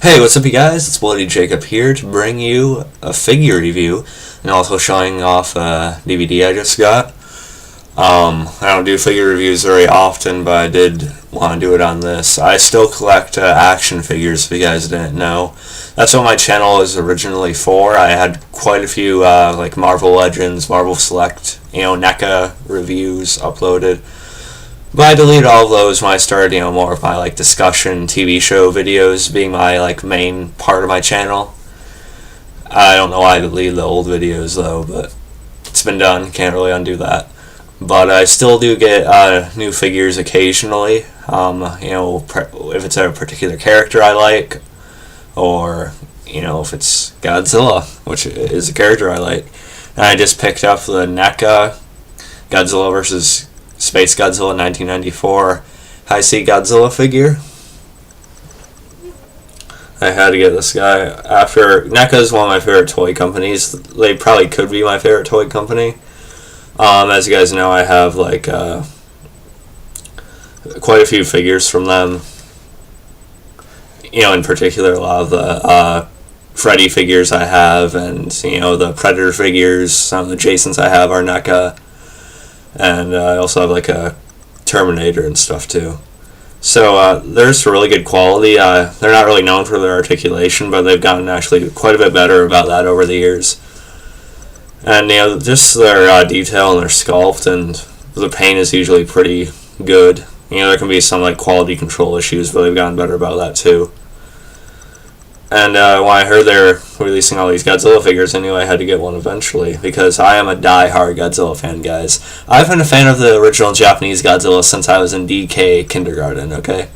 Hey, what's up you guys? It's Bloody Jacob here to bring you a figure review and also showing off a DVD I just got. I don't do figure reviews very often, but I did want to do it on this. I still collect action figures, if you guys didn't know. That's what my channel is originally for. I had quite a few like Marvel Legends, Marvel Select, NECA reviews uploaded. But I deleted all of those when I started, more of my discussion TV show videos being my main part of my channel. I don't know why I deleted the old videos though, but it's been done. Can't really undo that. But I still do get new figures occasionally. If it's a particular character I like, or if it's Godzilla, which is a character I like. And I just picked up the NECA Godzilla versus Spacegodzilla 1994 Heisei Godzilla figure. I had to get this guy after NECA is one of my favorite toy companies. They probably could be my favorite toy company. As you guys know, I have quite a few figures from them. In particular, a lot of the Freddy figures I have, and the Predator figures. Some of the Jasons I have are NECA. And I also have a Terminator and stuff too. So they're just really good quality. They're not really known for their articulation, but they've gotten actually quite a bit better about that over the years. And just their detail and their sculpt and the paint is usually pretty good. There can be some quality control issues, but they've gotten better about that too. And when I heard they're releasing all these Godzilla figures, I knew I had to get one eventually, because I am a die-hard Godzilla fan, guys. I've been a fan of the original Japanese Godzilla since I was in DK kindergarten, okay?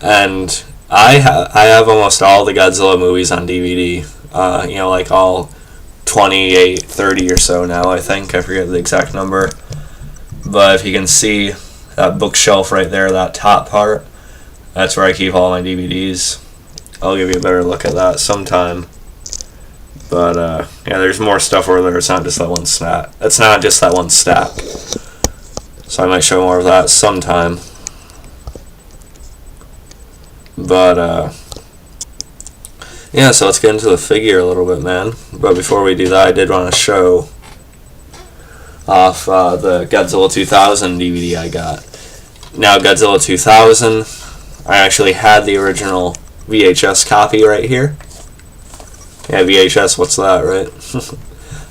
And I have almost all the Godzilla movies on DVD. All 28, 30 or so now, I think. I forget the exact number. But if you can see that bookshelf right there, that top part, that's where I keep all my DVDs. I'll give you a better look at that sometime. But yeah, there's more stuff over there. It's not just that one stack. It's not just that one stack. So I might show more of that sometime. But yeah, so let's get into the figure a little bit, man. But before we do that, I did want to show off the Godzilla 2000 DVD I got. Now, Godzilla 2000, I actually had the original VHS copy right here. Yeah, VHS, what's that, right?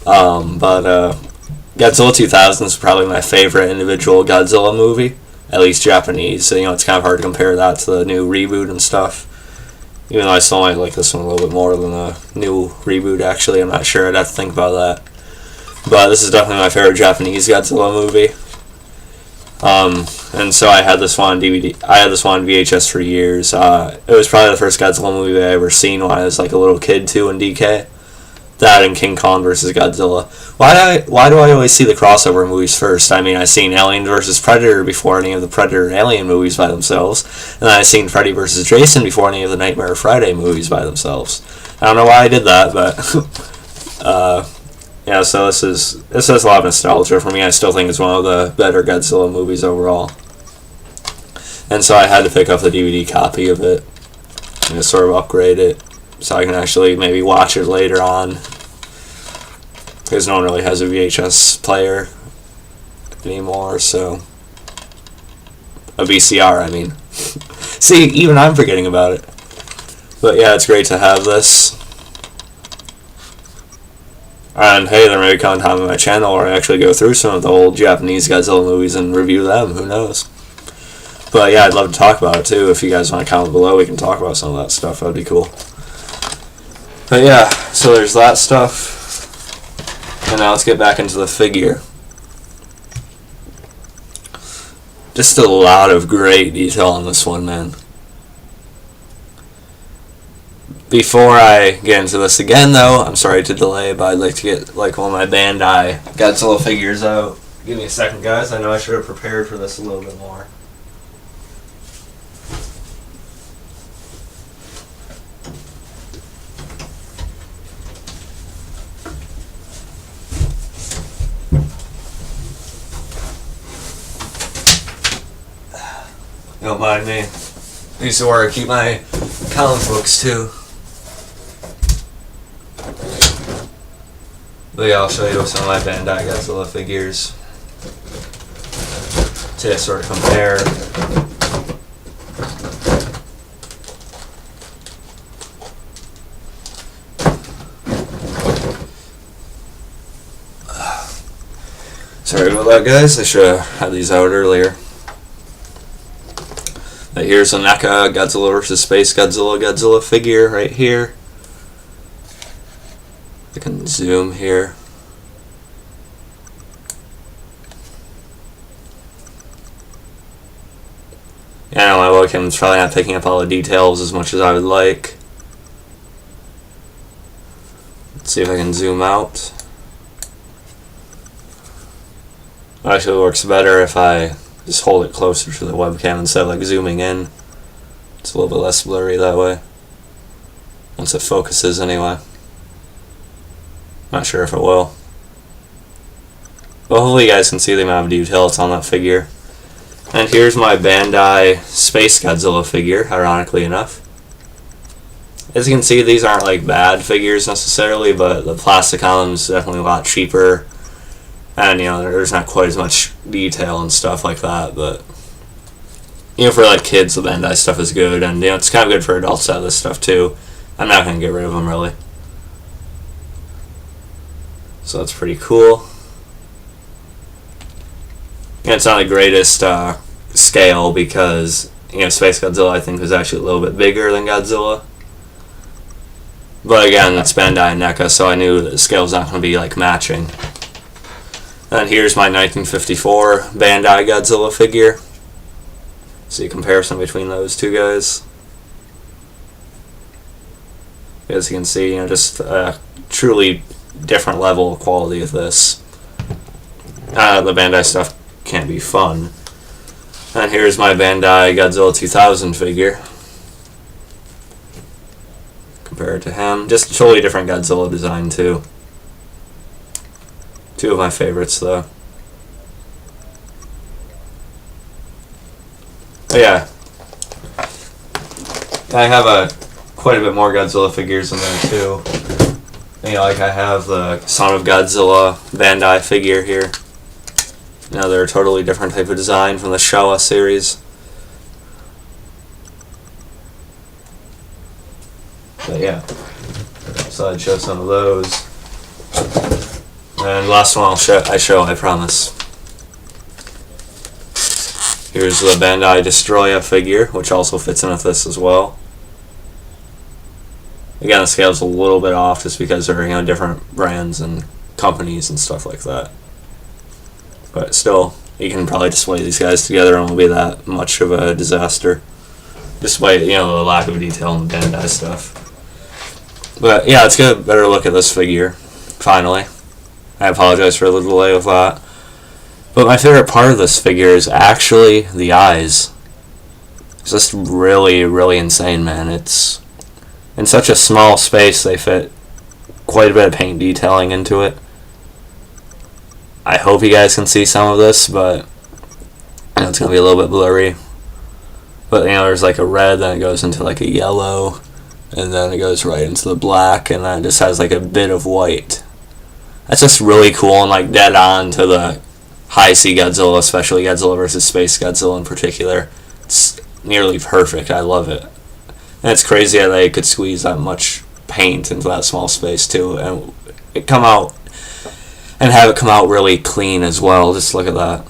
But Godzilla 2000 is probably my favorite individual Godzilla movie, at least Japanese. So, it's kind of hard to compare that to the new reboot and stuff. Even though I still might like this one a little bit more than the new reboot, actually. I'm not sure. I'd have to think about that. But this is definitely my favorite Japanese Godzilla movie. And so I had this one on DVD. I had this one on VHS for years. It was probably the first Godzilla movie I ever seen when I was a little kid too in DK. That and King Kong versus Godzilla. Why do I always see the crossover movies first? I mean, I seen Alien versus Predator before any of the Predator and Alien movies by themselves, and then I seen Freddy versus Jason before any of the Nightmare Friday movies by themselves. I don't know why I did that, but yeah, so this has a lot of nostalgia for me. I still think it's one of the better Godzilla movies overall. And so I had to pick up the DVD copy of it and sort of upgrade it so I can actually maybe watch it later on. Because no one really has a VHS player anymore, so... A VCR, I mean. See, even I'm forgetting about it. But yeah, it's great to have this. And hey, there may come a time on my channel where I actually go through some of the old Japanese Godzilla movies and review them, who knows. But yeah, I'd love to talk about it too. If you guys want to comment below, we can talk about some of that stuff. That'd be cool. But yeah, so there's that stuff. And now let's get back into the figure. Just a lot of great detail on this one, man. Before I get into this again, though, I'm sorry to delay, but I'd like to get one of my Bandai Godzilla figures out. Give me a second, guys. I know I should have prepared for this a little bit more. Don't mind me. These are where I keep my comic books too. But yeah, I'll show you some of my Bandai Godzilla figures to sort of compare. Sorry about that, guys. I should have had these out earlier. But here's a NECA Godzilla vs. Spacegodzilla figure right here. I can zoom here. Yeah, my webcam's probably not picking up all the details as much as I would like. Let's see if I can zoom out. Actually, it works better if I just hold it closer to the webcam instead of like zooming in. It's a little bit less blurry that way. Once it focuses anyway. Not sure if it will. But hopefully you guys can see the amount of detail that's on that figure. And here's my Bandai Spacegodzilla figure, ironically enough. As you can see, these aren't like bad figures necessarily, but the plastic on them is definitely a lot cheaper. And, you know, there's not quite as much detail and stuff like that, but, you know, for, like, kids, the Bandai stuff is good, and, you know, it's kind of good for adults to have this stuff, too. I'm not going to get rid of them, really. So that's pretty cool. And it's not the greatest scale, because, you know, Spacegodzilla, I think, was actually a little bit bigger than Godzilla. But, again, it's Bandai and NECA, so I knew that the scale's not going to be, like, matching. And here's my 1954 Bandai Godzilla figure. See a comparison between those two guys. As you can see, you know, just a truly different level of quality of this. The Bandai stuff can't be fun. And here's my Bandai Godzilla 2000 figure. Compared to him. Just a totally different Godzilla design too. Two of my favorites, though. But yeah, I have quite a bit more Godzilla figures in there too. You know, like I have the Son of Godzilla Bandai figure here. You know, they're a totally different type of design from the Showa series. But yeah, so I'd show some of those. And the last one I show, I promise. Here's the Bandai Destroya figure, which also fits in with this as well. Again, the scale's a little bit off just because they're, you know, different brands and companies and stuff like that. But still, you can probably display these guys together and it won't be that much of a disaster. Despite, you know, the lack of detail in the Bandai stuff. But yeah, let's get a better look at this figure, finally. I apologize for a little delay with that. But my favorite part of this figure is actually the eyes. It's just really, really insane, man. It's in such a small space, they fit quite a bit of paint detailing into it. I hope you guys can see some of this, but you know, it's going to be a little bit blurry. But, you know, there's like a red, then it goes into like a yellow, and then it goes right into the black, and then it just has like a bit of white. That's just really cool and like dead on to the Heisei Godzilla, especially Godzilla vs. Spacegodzilla in particular. It's nearly perfect. I love it. And it's crazy that they could squeeze that much paint into that small space too, and it come out and have it come out really clean as well. Just look at that.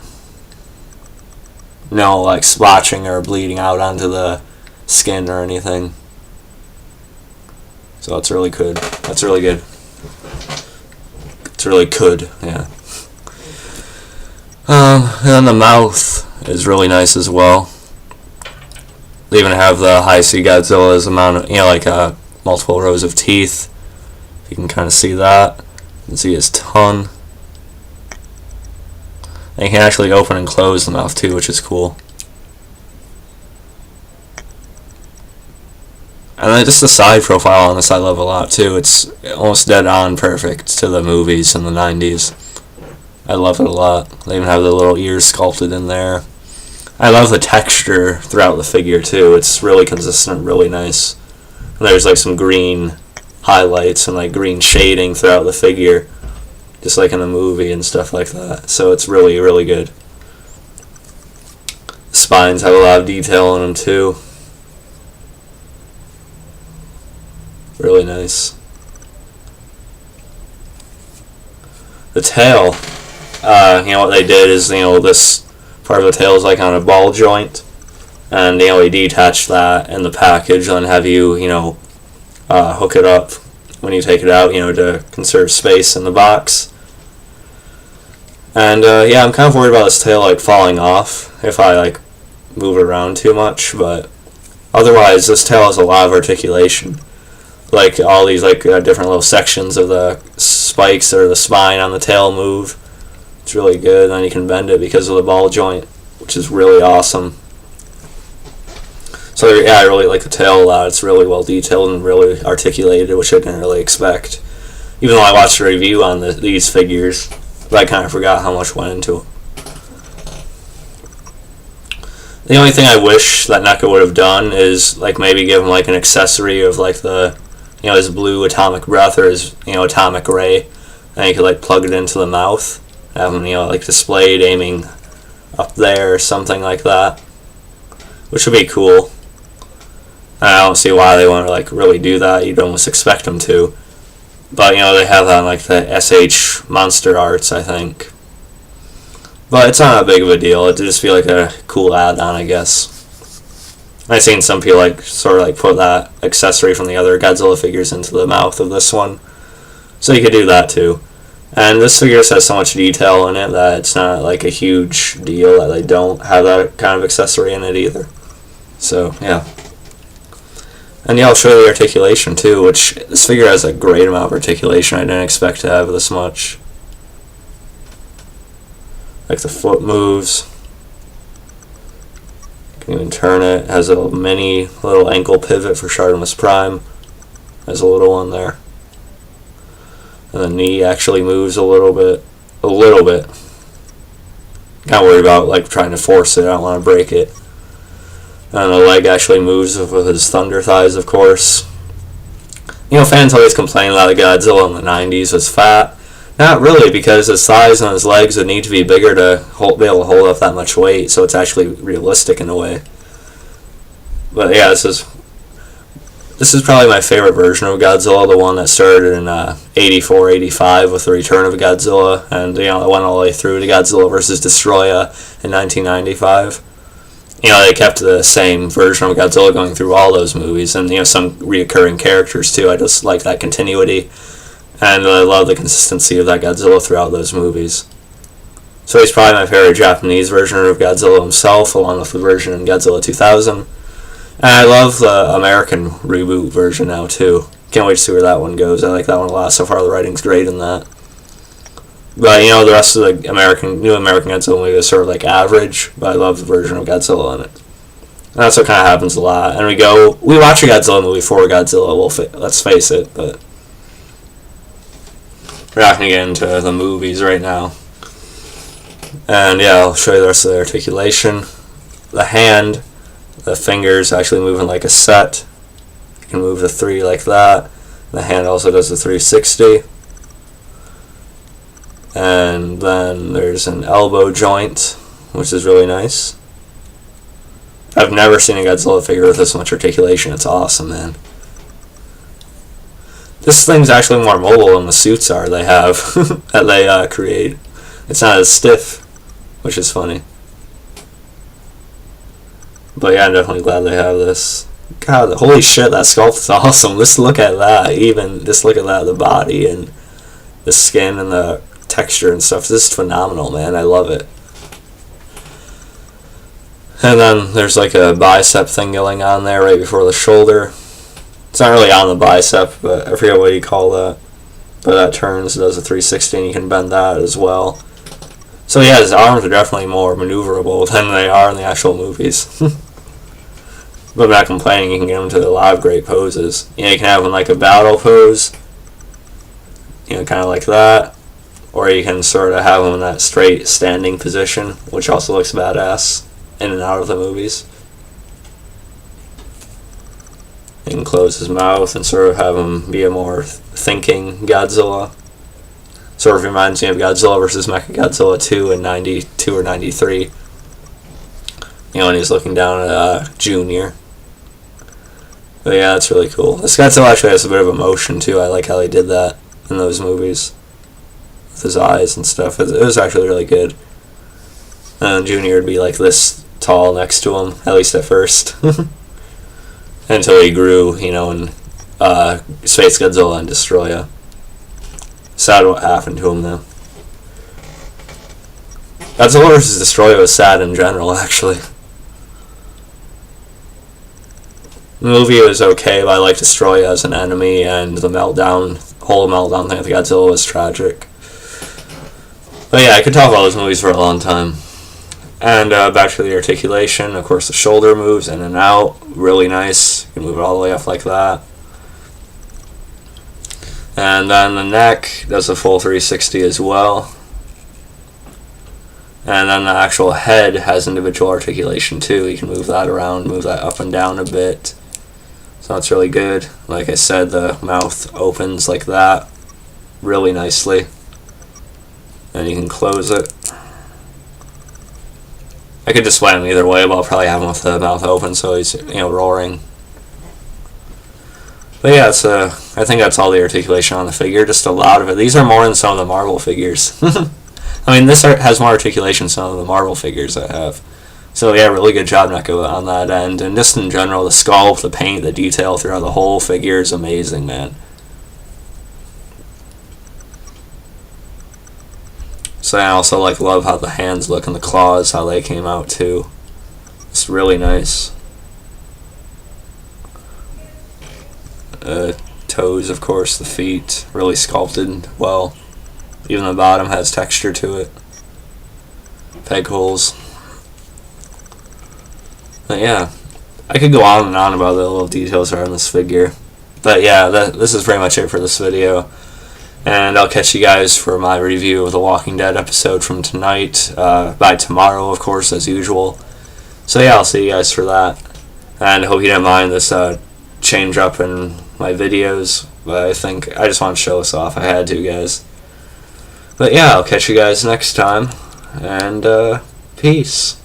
No like splotching or bleeding out onto the skin or anything. So it's really good. That's really good. It's really good, yeah. And then the mouth is really nice as well. They even have the Heisei Godzilla's amount of, you know, like multiple rows of teeth. You can kind of see that. You can see his tongue. And you can actually open and close the mouth too, which is cool. And then just the side profile on this I love a lot too. It's almost dead on perfect to the movies in the 90s. I love it a lot. They even have the little ears sculpted in there. I love the texture throughout the figure too. It's really consistent, really nice. And there's like some green highlights and like green shading throughout the figure, just like in the movie and stuff like that. So it's really, really good. Spines have a lot of detail in them too. Really nice. The tail, what they did is, this part of the tail is like on a ball joint, and they detach that in the package and have you, hook it up when you take it out, to conserve space in the box. And I'm kind of worried about this tail like falling off if I like move it around too much, but otherwise this tail has a lot of articulation. Like all these different little sections of the spikes or the spine on the tail move. It's really good. And then you can bend it because of the ball joint, which is really awesome. So yeah, I really like the tail a lot. It's really well detailed and really articulated, which I didn't really expect. Even though I watched a review on these figures, but I kind of forgot how much went into it. The only thing I wish that NECA would have done is maybe give him an accessory of the his blue atomic breath or his atomic ray, and you could plug it into the mouth, have him displayed aiming up there or something like that, which would be cool. And I don't see why they want to really do that. You'd almost expect them to, but they have that on the SH Monster Arts, I think. But it's not that big of a deal. It'd just be a cool add-on, I guess. I've seen some people put that accessory from the other Godzilla figures into the mouth of this one, so you could do that too. And this figure has so much detail in it that it's not a huge deal that they don't have that kind of accessory in it either. So yeah. And I'll show you the articulation too, which this figure has a great amount of articulation. I didn't expect to have this much. The foot moves. You can even turn it. It has a mini little ankle pivot for Shartimus Prime. There's a little one there. And the knee actually moves a little bit. Not worried about trying to force it. I don't want to break it. And the leg actually moves with his thunder thighs, of course. Fans always complain a lot of Godzilla in the 90s was fat. Not really, because his thighs and his legs would need to be bigger to be able to hold up that much weight, so it's actually realistic in a way. But yeah, this is probably my favorite version of Godzilla, the one that started in 84, 85 with the Return of Godzilla, and it went all the way through to Godzilla vs. Destroya in 1995. They kept the same version of Godzilla going through all those movies, and some reoccurring characters too. I just like that continuity. And I love the consistency of that Godzilla throughout those movies. So he's probably my favorite Japanese version of Godzilla himself, along with the version in Godzilla 2000. And I love the American reboot version now, too. Can't wait to see where that one goes. I like that one a lot. So far, the writing's great in that. But, the rest of the new American Godzilla movie is sort of average, but I love the version of Godzilla in it. And that's what kind of happens a lot. And we watch a Godzilla movie for Godzilla, let's face it, but we're not going to get into the movies right now. And yeah, I'll show you the rest of the articulation. The hand, the fingers actually moving like a set. You can move the 3 like that. The hand also does the 360. And then there's an elbow joint, which is really nice. I've never seen a Godzilla figure with this much articulation. It's awesome, man. This thing's actually more mobile than the suits are they have that they create. It's not as stiff, which is funny. But yeah, I'm definitely glad they have this. God, holy shit, that sculpt is awesome. Just look at that. Just look at that, the body and the skin and the texture and stuff. This is phenomenal, man. I love it. And then there's a bicep thing going on there right before the shoulder. It's not really on the bicep, but I forget what you call that. But that turns, does a 360, and you can bend that as well. So yeah, his arms are definitely more maneuverable than they are in the actual movies. But I'm not complaining, you can get them to a lot of great poses. You can have them a battle pose, kind of like that. Or you can sort of have them in that straight standing position, which also looks badass. in and out of the movies. You can close his mouth and sort of have him be a more thinking Godzilla. Sort of reminds me of Godzilla vs. NECA Godzilla 2 in 92 or 93. You know, when he's looking down at Junior. But yeah, that's really cool. This Godzilla actually has a bit of emotion too. I like how they did that in those movies. With his eyes and stuff. It was actually really good. And Junior would be like this tall next to him, at least at first. Until he grew, you know, in Spacegodzilla and Destroya. Sad what happened to him, though. Godzilla vs. Destroya was sad in general, actually. The movie was okay, but I like Destroya as an enemy, and the whole meltdown thing with Godzilla was tragic. But yeah, I could talk about those movies for a long time. And back to the articulation, of course the shoulder moves in and out, really nice. You can move it all the way up like that. And then the neck does a full 360 as well. And then the actual head has individual articulation too. You can move that around, move that up and down a bit. So that's really good. Like I said, the mouth opens like that really nicely. And you can close it. I could display him either way, but I'll probably have him with the mouth open so he's, you know, roaring. But yeah, I think that's all the articulation on the figure, just a lot of it. These are more than some of the Marvel figures. I mean, this has more articulation than some of the Marvel figures I have. So yeah, really good job NECA on that end. And just in general, the sculpt, the paint, the detail throughout the whole figure is amazing, man. So I also love how the hands look and the claws, how they came out too. It's really nice. Toes, of course, the feet, really sculpted well. Even the bottom has texture to it. Peg holes. But yeah, I could go on and on about the little details around this figure. But yeah, this is pretty much it for this video. And I'll catch you guys for my review of the Walking Dead episode from tonight, by tomorrow, of course, as usual. So yeah, I'll see you guys for that. And I hope you didn't mind this change up in my videos, but I think I just want to show this off. I had to, guys. But yeah, I'll catch you guys next time, and peace.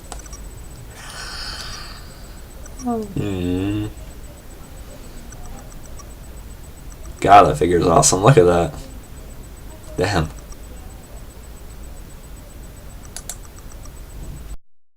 God, that figure's awesome. Look at that. Damn.